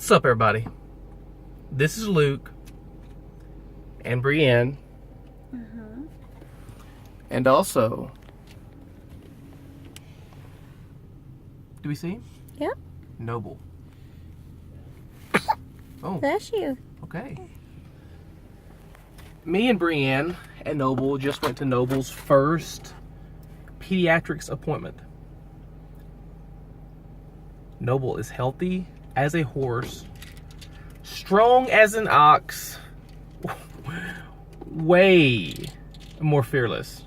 What's up, everybody? This is Luke and Brienne, and also, do we see? Yep. Noble. Oh, Bless you. okay. Me and Brienne and Noble just went to Noble's first pediatrics appointment. Noble is healthy as a horse, strong as an ox, way more fearless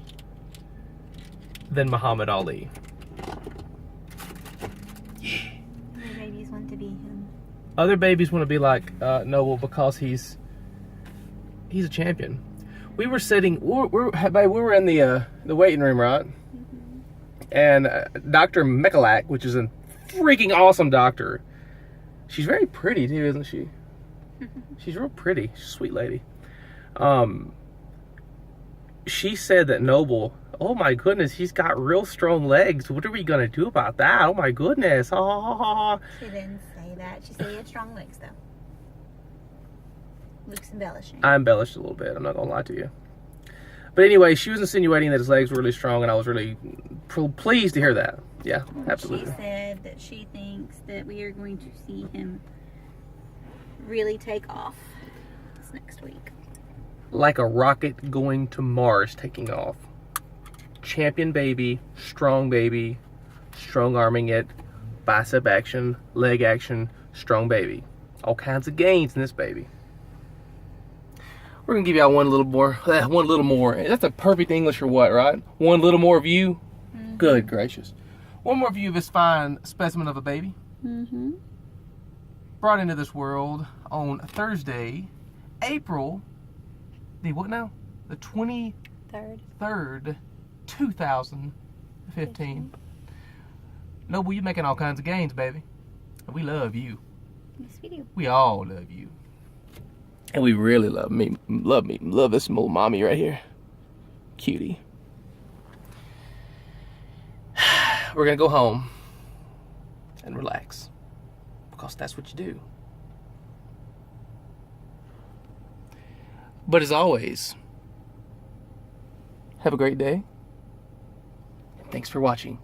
than Muhammad Ali. Yeah. My babies want to be him. Other babies want to be like Noble because he's a champion. We were sitting, we were in the waiting room, right? And Dr. Michalak, which is a freaking awesome doctor. She's very pretty too, isn't she? She's real pretty. She's a sweet lady. She said that Noble, oh my goodness, he's got real strong legs. What are we gonna do about that? Oh my goodness. She didn't say that. She said he had strong legs though. Luke's embellishing. I embellished a little bit, I'm not gonna lie to you. But anyway, she was insinuating that his legs were really strong, and I was really pleased to hear that. Yeah, absolutely. She said that she thinks that we are going to see him really take off this next week. Like a rocket going to Mars taking off. Champion baby, strong arming it, bicep action, leg action, strong baby. All kinds of gains in this baby. We're gonna give y'all one little more. That's a perfect English or what, right? One little more view. Good gracious. One more view of this fine specimen of a baby. Brought into this world on Thursday, April the what now? The 23rd, 2015. Noble, you making all kinds of gains, baby. And we love you. Yes, we do. We all love you. And we really love me. Love this little mommy right here. Cutie. We're gonna go home and relax. Because that's what you do. But as always, have a great day. And thanks for watching.